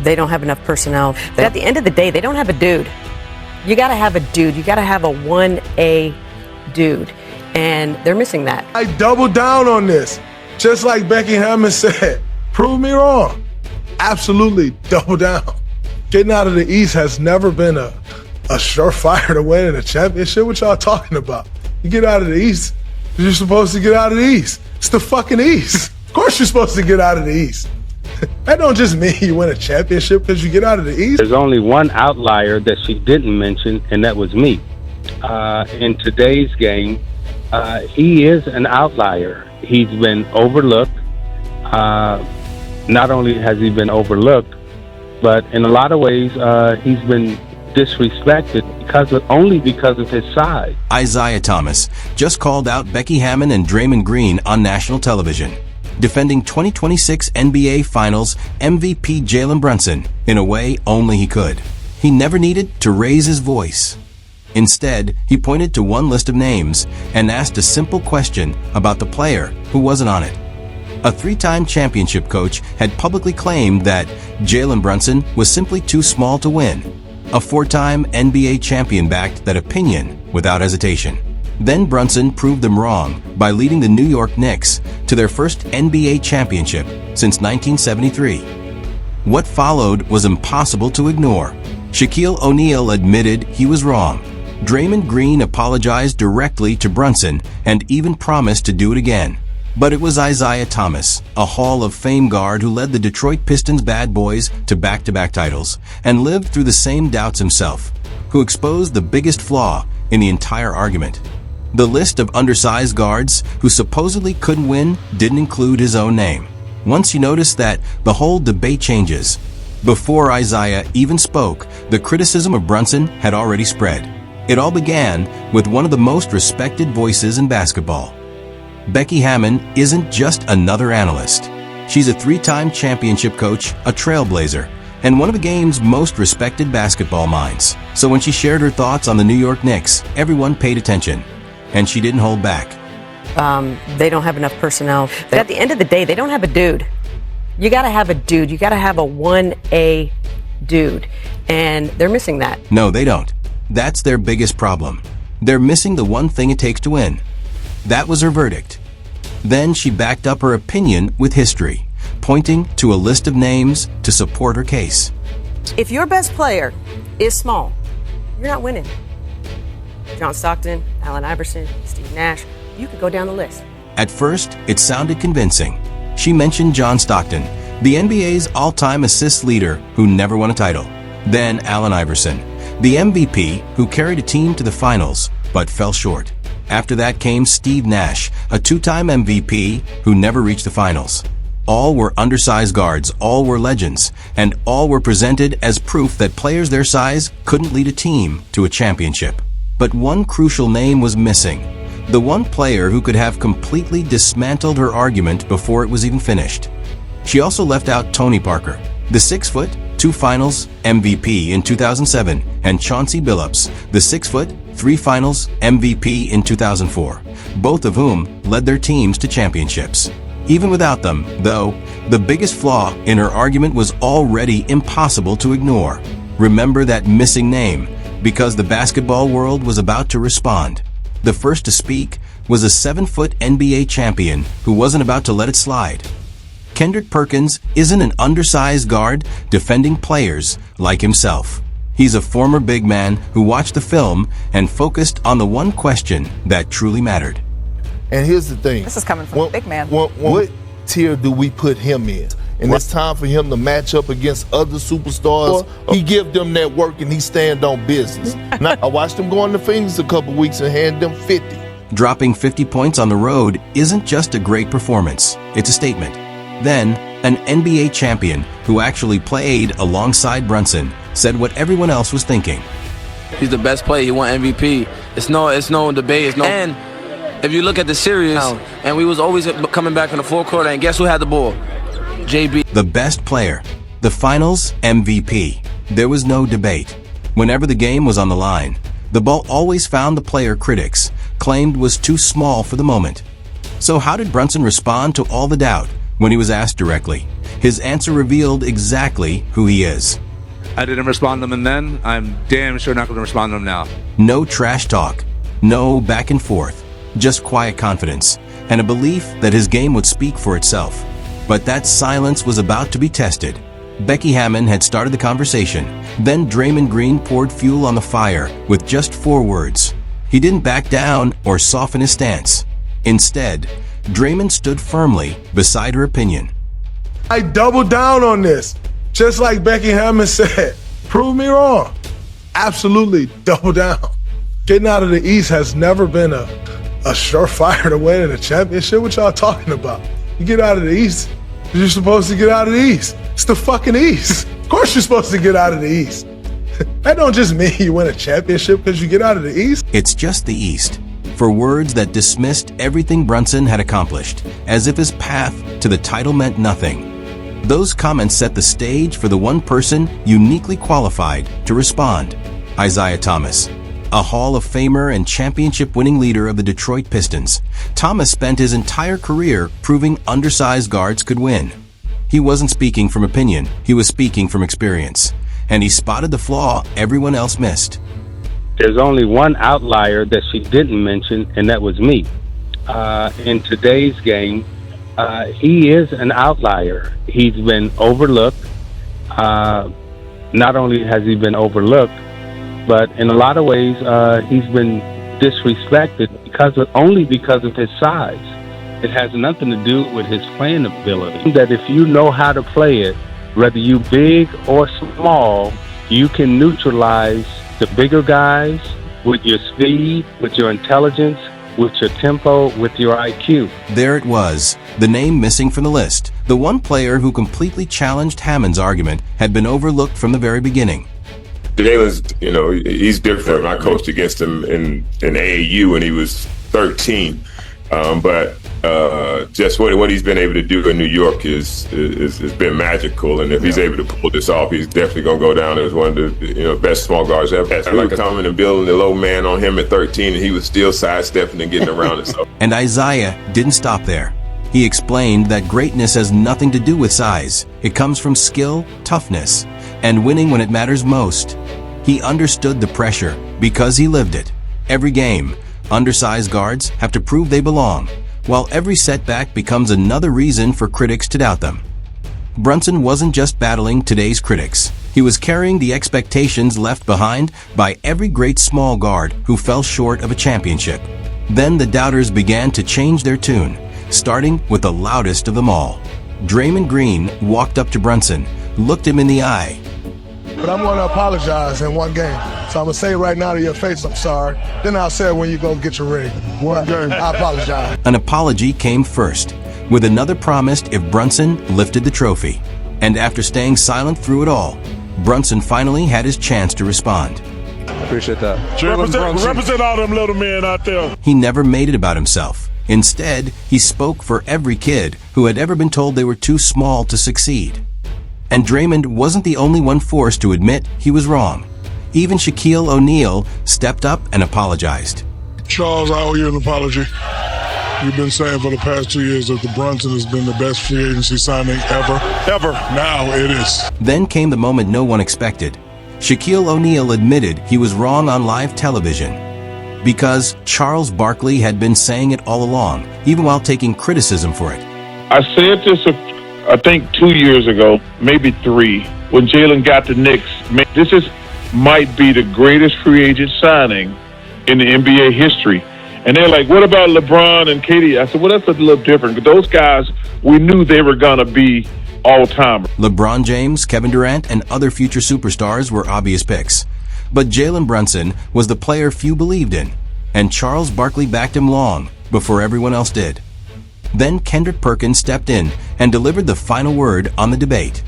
They don't have enough personnel. But at the end of the day, they don't have a dude. You got to have a dude. You got to have a 1A dude. And they're missing that. I double down on this. Just like Becky Hammon said, prove me wrong. Absolutely double down. Getting out of the East has never been a surefire to winning a championship. What y'all talking about? You get out of the East, you're supposed to get out of the East. It's the fucking East. Of course you're supposed to get out of the East. That don't just mean you win a championship because you get out of the East. There's only one outlier that she didn't mention, and that was me. In today's game, he is an outlier. He's been overlooked. Not only has he been overlooked, but in a lot of ways, he's been disrespected only because of his size. Isiah Thomas just called out Becky Hammon and Draymond Green on national television, defending 2026 NBA Finals MVP Jalen Brunson in a way only he could. He never needed to raise his voice. Instead, he pointed to one list of names and asked a simple question about the player who wasn't on it. A three-time championship coach had publicly claimed that Jalen Brunson was simply too small to win. A four-time NBA champion backed that opinion without hesitation. Then Brunson proved them wrong by leading the New York Knicks to their first NBA championship since 1973. What followed was impossible to ignore. Shaquille O'Neal admitted he was wrong. Draymond Green apologized directly to Brunson and even promised to do it again. But it was Isiah Thomas, a Hall of Fame guard who led the Detroit Pistons bad boys to back-to-back titles and lived through the same doubts himself, who exposed the biggest flaw in the entire argument. The list of undersized guards who supposedly couldn't win didn't include his own name. Once you notice that, the whole debate changes. Before Isiah even spoke, the criticism of Brunson had already spread. It all began with one of the most respected voices in basketball. Becky Hammon isn't just another analyst. She's a three-time championship coach, a trailblazer, and one of the game's most respected basketball minds. So when she shared her thoughts on the New York Knicks, everyone paid attention, and she didn't hold back. They don't have enough personnel. But at the end of the day, they don't have a dude. You got to have a dude. You got to have a 1A dude, and they're missing that. No, they don't. That's their biggest problem. They're missing the one thing it takes to win. That was her verdict. Then she backed up her opinion with history, pointing to a list of names to support her case. If your best player is small, you're not winning. John Stockton, Allen Iverson, Steve Nash, you could go down the list. At first, it sounded convincing. She mentioned John Stockton, the NBA's all-time assist leader who never won a title. Then Allen Iverson, the MVP who carried a team to the finals but fell short. After that came Steve Nash, a two-time MVP who never reached the finals. All were undersized guards, all were legends, and all were presented as proof that players their size couldn't lead a team to a championship. But one crucial name was missing. The one player who could have completely dismantled her argument before it was even finished. She also left out Tony Parker, the 6-foot, 2 finals MVP in 2007, and Chauncey Billups, the 6-foot, 3 finals MVP in 2004, both of whom led their teams to championships. Even without them, though, the biggest flaw in her argument was already impossible to ignore. Remember that missing name, because the basketball world was about to respond. The first to speak was a 7-foot NBA champion who wasn't about to let it slide. Kendrick Perkins isn't an undersized guard defending players like himself. He's a former big man who watched the film and focused on the one question that truly mattered. And here's the thing. This is coming from a big man. What tier do we put him in? And it's time for him to match up against other superstars. He give them that work and he stand on business. Now, I watched him go on the Phoenix a couple weeks and hand them 50. Dropping 50 points on the road isn't just a great performance, it's a statement. Then, an NBA champion who actually played alongside Brunson said what everyone else was thinking. He's the best player. He won MVP. It's no debate. And if you look at the series, and we was always coming back in the fourth quarter, and guess who had the ball? JB. The best player, the finals MVP. There was no debate. Whenever the game was on the line, the ball always found the player critics claimed was too small for the moment. So how did Brunson respond to all the doubt when he was asked directly? His answer revealed exactly who he is. I didn't respond to them then. I'm damn sure not going to respond to them now. No trash talk, no back and forth, just quiet confidence and a belief that his game would speak for itself. But that silence was about to be tested. Becky Hammon had started the conversation. Then Draymond Green poured fuel on the fire with just 4 words. He didn't back down or soften his stance. Instead, Draymond stood firmly beside her opinion. I doubled down on this. Just like Becky Hammon said, prove me wrong. Absolutely double down. Getting out of the East has never been a surefire to winning a championship. What y'all talking about? You get out of the East, you're supposed to get out of the East. It's the fucking East. Of course you're supposed to get out of the East. That don't just mean you win a championship because you get out of the East. It's just the East. For words that dismissed everything Brunson had accomplished, as if his path to the title meant nothing. Those comments set the stage for the one person uniquely qualified to respond, Isiah Thomas. A Hall of Famer and championship-winning leader of the Detroit Pistons, Thomas spent his entire career proving undersized guards could win. He wasn't speaking from opinion, he was speaking from experience. And he spotted the flaw everyone else missed. There's only one outlier that she didn't mention, and that was me. In today's game, he is an outlier. He's been overlooked. Not only has he been overlooked, but in a lot of ways, he's been disrespected only because of his size. It has nothing to do with his playing ability. That if you know how to play it, whether you big or small, you can neutralize the bigger guys with your speed, with your intelligence, with your tempo, with your IQ. There it was, the name missing from the list. The one player who completely challenged Hammon's argument had been overlooked from the very beginning. Jalen's, he's different. I coached against him in AAU when he was 13. But just what he's been able to do in New York has been magical. And if he's able to pull this off, he's definitely going to go down as one of the best small guards ever. Like coming and building the low man on him at 13, and he was still sidestepping and getting around it. So. And Isiah didn't stop there. He explained that greatness has nothing to do with size. It comes from skill, toughness, and winning when it matters most. He understood the pressure because he lived it. Every game, undersized guards have to prove they belong, while every setback becomes another reason for critics to doubt them. Brunson wasn't just battling today's critics. He was carrying the expectations left behind by every great small guard who fell short of a championship. Then the doubters began to change their tune, starting with the loudest of them all. Draymond Green walked up to Brunson, looked him in the eye. But I'm going to apologize in one game. So I'm going to say right now to your face, I'm sorry. Then I'll say it when you go get your ring. One game, I apologize. An apology came first, with another promised if Brunson lifted the trophy. And after staying silent through it all, Brunson finally had his chance to respond. Appreciate that. Represent all them little men out there. He never made it about himself. Instead, he spoke for every kid who had ever been told they were too small to succeed. And Draymond wasn't the only one forced to admit he was wrong. Even Shaquille O'Neal stepped up and apologized. Charles, I owe you an apology. You've been saying for the past 2 years that the Brunson has been the best free agency signing ever. Now it is. Then came the moment no one expected. Shaquille O'Neal admitted he was wrong on live television. Because Charles Barkley had been saying it all along, even while taking criticism for it. I said this, I think 2 years ago, maybe 3, when Jalen got the Knicks. This might be the greatest free agent signing in the NBA history. And they're like, what about LeBron and KD? I said, well, that's a little different. But those guys, we knew they were going to be all-timers. LeBron James, Kevin Durant, and other future superstars were obvious picks. But Jalen Brunson was the player few believed in, and Charles Barkley backed him long before everyone else did. Then Kendrick Perkins stepped in and delivered the final word on the debate.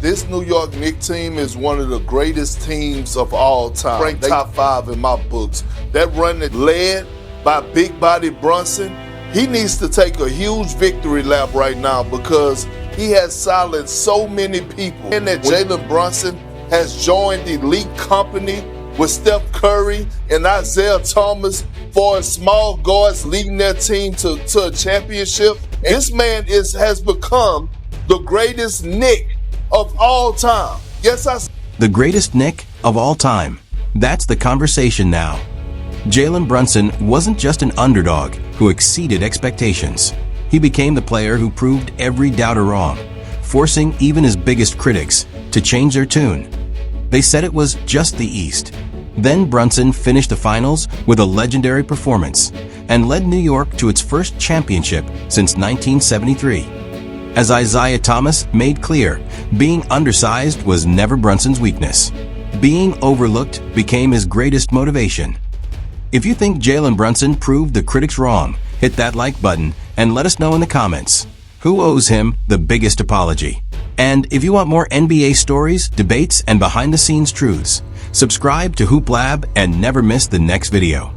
This New York Knicks team is one of the greatest teams of all time. Ranked top 5 in my books. That run that led by big body Brunson, he needs to take a huge victory lap right now because he has silenced so many people. And that Jalen Brunson has joined the elite company with Steph Curry and Isiah Thomas for small guards leading their team to a championship. This man has become the greatest Knick of all time. Yes, I said. The greatest Knick of all time. That's the conversation now. Jalen Brunson wasn't just an underdog who exceeded expectations. He became the player who proved every doubter wrong, forcing even his biggest critics to change their tune. They said it was just the East. Then Brunson finished the finals with a legendary performance and led New York to its first championship since 1973. As Isiah Thomas made clear, being undersized was never Brunson's weakness. Being overlooked became his greatest motivation. If you think Jalen Brunson proved the critics wrong, hit that like button and let us know in the comments. Who owes him the biggest apology? And if you want more NBA stories, debates, and behind-the-scenes truths, subscribe to Hoop Lab and never miss the next video.